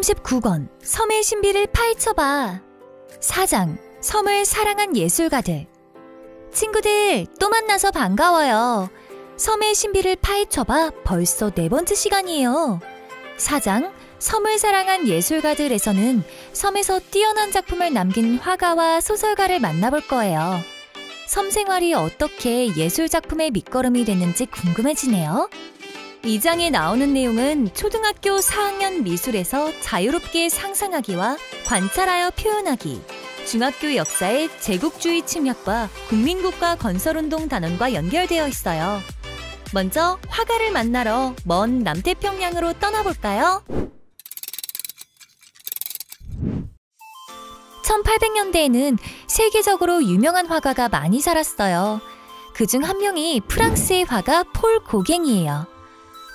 39권 섬의 신비를 파헤쳐봐. 4장 섬을 사랑한 예술가들. 친구들, 또 만나서 반가워요. 섬의 신비를 파헤쳐봐 벌써 4번째 시간이에요. 4장 섬을 사랑한 예술가들에서는 섬에서 뛰어난 작품을 남긴 화가와 소설가를 만나볼 거예요. 섬 생활이 어떻게 예술작품의 밑거름이 됐는지 궁금해지네요. 2장에 나오는 내용은 초등학교 4학년 미술에서 자유롭게 상상하기와 관찰하여 표현하기, 중학교 역사의 제국주의 침략과 국민국가 건설운동 단원과 연결되어 있어요. 먼저 화가를 만나러 먼 남태평양으로 떠나볼까요? 1800년대에는 세계적으로 유명한 화가가 많이 살았어요. 그중 한 명이 프랑스의 화가 폴 고갱이에요.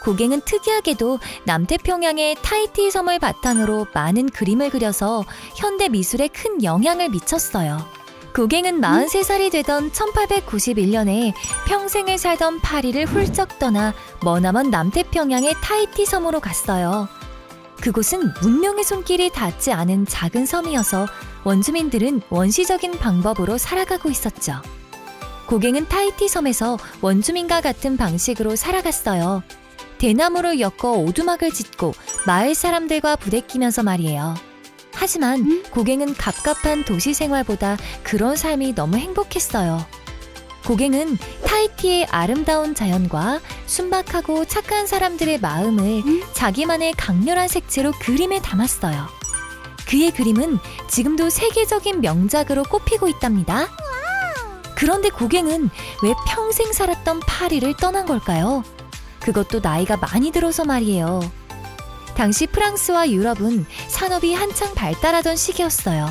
고갱은 특이하게도 남태평양의 타히티 섬을 바탕으로 많은 그림을 그려서 현대 미술에 큰 영향을 미쳤어요. 고갱은 43살이 되던 1891년에 평생을 살던 파리를 훌쩍 떠나 머나먼 남태평양의 타히티 섬으로 갔어요. 그곳은 문명의 손길이 닿지 않은 작은 섬이어서 원주민들은 원시적인 방법으로 살아가고 있었죠. 고갱은 타히티 섬에서 원주민과 같은 방식으로 살아갔어요. 대나무를 엮어 오두막을 짓고 마을 사람들과 부대끼면서 말이에요. 하지만 고갱은 갑갑한 도시 생활보다 그런 삶이 너무 행복했어요. 고갱은 타히티의 아름다운 자연과 순박하고 착한 사람들의 마음을 자기만의 강렬한 색채로 그림에 담았어요. 그의 그림은 지금도 세계적인 명작으로 꼽히고 있답니다. 그런데 고갱은 왜 평생 살았던 파리를 떠난 걸까요? 그것도 나이가 많이 들어서 말이에요. 당시 프랑스와 유럽은 산업이 한창 발달하던 시기였어요.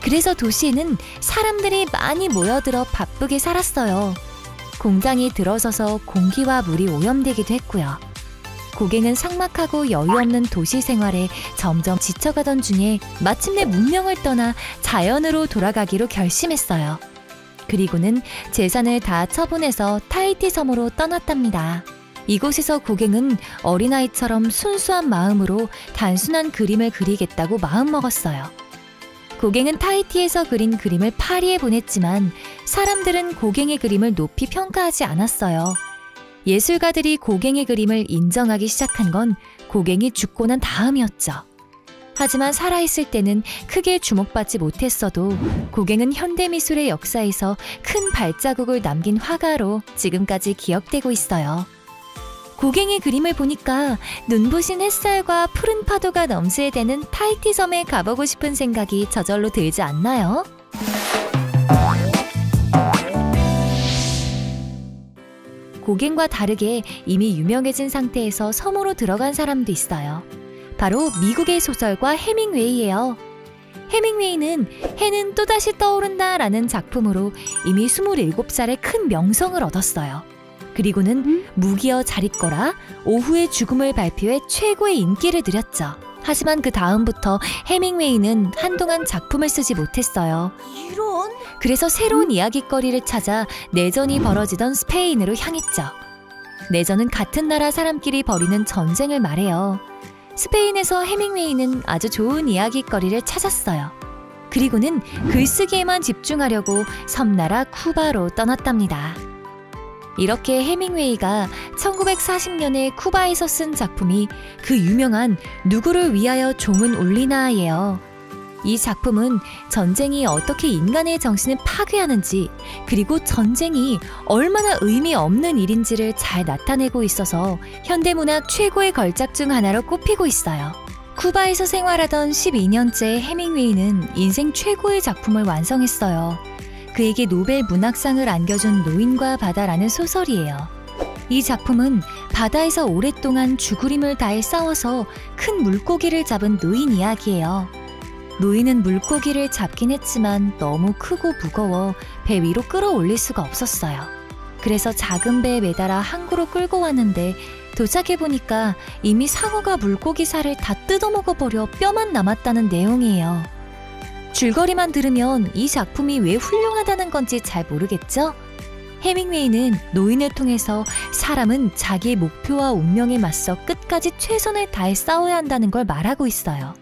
그래서 도시에는 사람들이 많이 모여들어 바쁘게 살았어요. 공장이 들어서서 공기와 물이 오염되기도 했고요. 고갱은 삭막하고 여유 없는 도시 생활에 점점 지쳐가던 중에 마침내 문명을 떠나 자연으로 돌아가기로 결심했어요. 그리고는 재산을 다 처분해서 타히티 섬으로 떠났답니다. 이곳에서 고갱은 어린아이처럼 순수한 마음으로 단순한 그림을 그리겠다고 마음먹었어요. 고갱은 타히티에서 그린 그림을 파리에 보냈지만 사람들은 고갱의 그림을 높이 평가하지 않았어요. 예술가들이 고갱의 그림을 인정하기 시작한 건 고갱이 죽고 난 다음이었죠. 하지만 살아있을 때는 크게 주목받지 못했어도 고갱은 현대미술의 역사에서 큰 발자국을 남긴 화가로 지금까지 기억되고 있어요. 고갱의 그림을 보니까 눈부신 햇살과 푸른 파도가 넘실대는 타히티 섬에 가보고 싶은 생각이 저절로 들지 않나요? 고갱과 다르게 이미 유명해진 상태에서 섬으로 들어간 사람도 있어요. 바로 미국의 소설가 해밍웨이예요. 해밍웨이는 해는 또다시 떠오른다 라는 작품으로 이미 27살에 큰 명성을 얻었어요. 그리고는 무기여 잘 있거라, 오후의 죽음을 발표해 최고의 인기를 누렸죠. 하지만 그 다음부터 해밍웨이는 한동안 작품을 쓰지 못했어요. 이런? 그래서 새로운 이야깃거리를 찾아 내전이 벌어지던 스페인으로 향했죠. 내전은 같은 나라 사람끼리 벌이는 전쟁을 말해요. 스페인에서 해밍웨이는 아주 좋은 이야깃거리를 찾았어요. 그리고는 글쓰기에만 집중하려고 섬나라 쿠바로 떠났답니다. 이렇게 해밍웨이가 1940년에 쿠바에서 쓴 작품이 그 유명한 누구를 위하여 종은 울리나예요. 이 작품은 전쟁이 어떻게 인간의 정신을 파괴하는지, 그리고 전쟁이 얼마나 의미 없는 일인지를 잘 나타내고 있어서 현대문학 최고의 걸작 중 하나로 꼽히고 있어요. 쿠바에서 생활하던 12년째 해밍웨이는 인생 최고의 작품을 완성했어요. 그에게 노벨 문학상을 안겨준 노인과 바다라는 소설이에요. 이 작품은 바다에서 오랫동안 죽으림을 다해 싸워서 큰 물고기를 잡은 노인 이야기예요. 노인은 물고기를 잡긴 했지만 너무 크고 무거워 배 위로 끌어올릴 수가 없었어요. 그래서 작은 배에 매달아 항구로 끌고 왔는데 도착해보니까 이미 상어가 물고기 살을 다 뜯어먹어버려 뼈만 남았다는 내용이에요. 줄거리만 들으면 이 작품이 왜 훌륭하다는 건지 잘 모르겠죠? 해밍웨이는 노인을 통해서 사람은 자기의 목표와 운명에 맞서 끝까지 최선을 다해 싸워야 한다는 걸 말하고 있어요.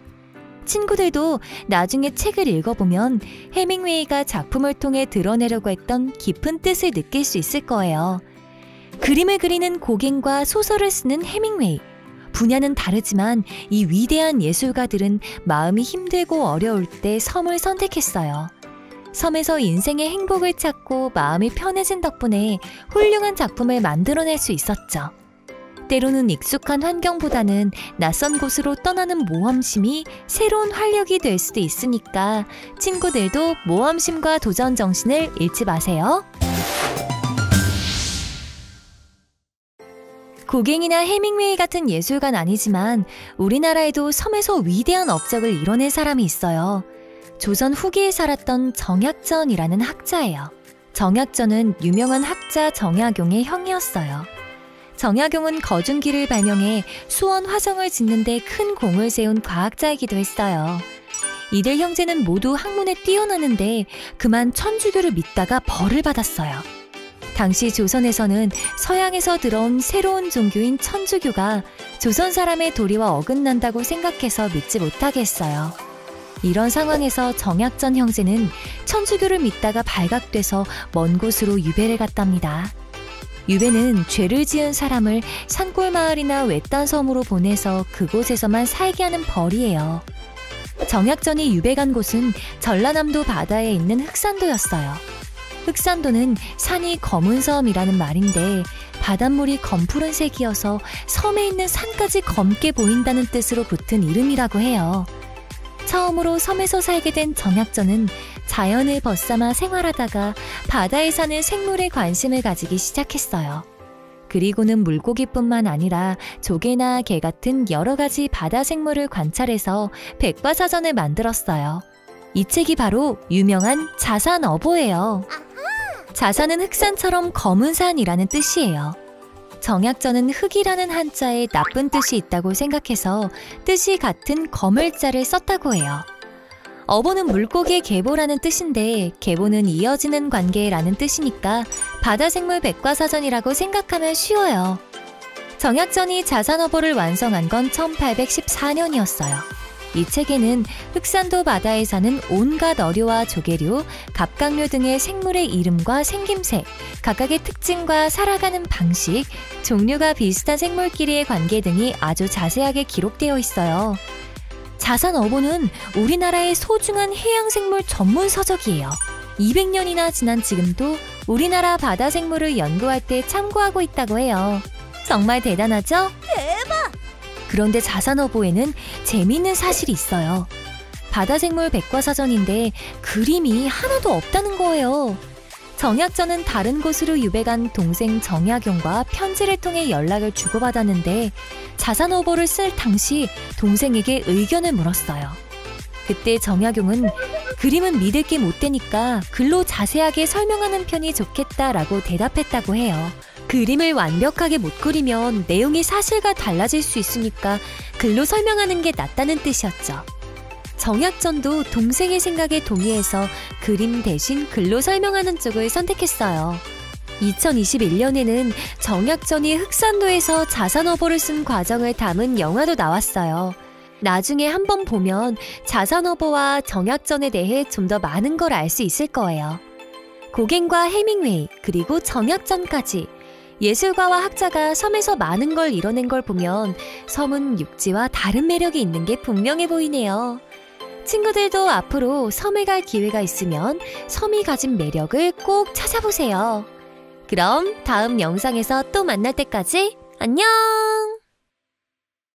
친구들도 나중에 책을 읽어보면 해밍웨이가 작품을 통해 드러내려고 했던 깊은 뜻을 느낄 수 있을 거예요. 그림을 그리는 고갱과 소설을 쓰는 해밍웨이. 분야는 다르지만 이 위대한 예술가들은 마음이 힘들고 어려울 때 섬을 선택했어요. 섬에서 인생의 행복을 찾고 마음이 편해진 덕분에 훌륭한 작품을 만들어낼 수 있었죠. 때로는 익숙한 환경보다는 낯선 곳으로 떠나는 모험심이 새로운 활력이 될 수도 있으니까 친구들도 모험심과 도전 정신을 잃지 마세요. 고갱이나 해밍웨이 같은 예술가는 아니지만 우리나라에도 섬에서 위대한 업적을 이뤄낸 사람이 있어요. 조선 후기에 살았던 정약전이라는 학자예요. 정약전은 유명한 학자 정약용의 형이었어요. 정약용은 거중기를 발명해 수원 화성을 짓는 데 큰 공을 세운 과학자이기도 했어요. 이들 형제는 모두 학문에 뛰어나는데 그만 천주교를 믿다가 벌을 받았어요. 당시 조선에서는 서양에서 들어온 새로운 종교인 천주교가 조선 사람의 도리와 어긋난다고 생각해서 믿지 못하게 했어요. 이런 상황에서 정약전 형제는 천주교를 믿다가 발각돼서 먼 곳으로 유배를 갔답니다. 유배는 죄를 지은 사람을 산골마을이나 외딴 섬으로 보내서 그곳에서만 살게 하는 벌이에요. 정약전이 유배 간 곳은 전라남도 바다에 있는 흑산도였어요. 흑산도는 산이 검은 섬이라는 말인데 바닷물이 검푸른색이어서 섬에 있는 산까지 검게 보인다는 뜻으로 붙은 이름이라고 해요. 처음으로 섬에서 살게 된 정약전은 자연을 벗삼아 생활하다가 바다에 사는 생물에 관심을 가지기 시작했어요. 그리고는 물고기뿐만 아니라 조개나 게 같은 여러 가지 바다 생물을 관찰해서 백과사전을 만들었어요. 이 책이 바로 유명한 자산어보예요. 자산은 흑산처럼 검은 산이라는 뜻이에요. 정약전은 흑이라는 한자에 나쁜 뜻이 있다고 생각해서 뜻이 같은 검을자를 썼다고 해요. 어보는 물고기의 계보라는 뜻인데 계보는 이어지는 관계라는 뜻이니까 바다생물 백과사전이라고 생각하면 쉬워요. 정약전이 자산어보를 완성한 건 1814년이었어요. 이 책에는 흑산도 바다에 사는 온갖 어류와 조개류, 갑각류 등의 생물의 이름과 생김새, 각각의 특징과 살아가는 방식, 종류가 비슷한 생물끼리의 관계 등이 아주 자세하게 기록되어 있어요. 자산어보는 우리나라의 소중한 해양생물 전문 서적이에요. 200년이나 지난 지금도 우리나라 바다생물을 연구할 때 참고하고 있다고 해요. 정말 대단하죠? 대박! 그런데 자산어보에는 재미있는 사실이 있어요. 바다생물 백과사전인데 그림이 하나도 없다는 거예요. 정약전은 다른 곳으로 유배간 동생 정약용과 편지를 통해 연락을 주고받았는데 자산어보를 쓸 당시 동생에게 의견을 물었어요. 그때 정약용은 그림은 믿을 게 못 되니까 글로 자세하게 설명하는 편이 좋겠다라고 대답했다고 해요. 그림을 완벽하게 못 그리면 내용이 사실과 달라질 수 있으니까 글로 설명하는 게 낫다는 뜻이었죠. 정약전도 동생의 생각에 동의해서 그림 대신 글로 설명하는 쪽을 선택했어요. 2021년에는 정약전이 흑산도에서 자산어보를 쓴 과정을 담은 영화도 나왔어요. 나중에 한번 보면 자산어보와 정약전에 대해 좀 더 많은 걸 알 수 있을 거예요. 고갱과 해밍웨이 그리고 정약전까지 예술가와 학자가 섬에서 많은 걸 이뤄낸 걸 보면 섬은 육지와 다른 매력이 있는 게 분명해 보이네요. 친구들도 앞으로 섬에 갈 기회가 있으면 섬이 가진 매력을 꼭 찾아보세요. 그럼 다음 영상에서 또 만날 때까지 안녕!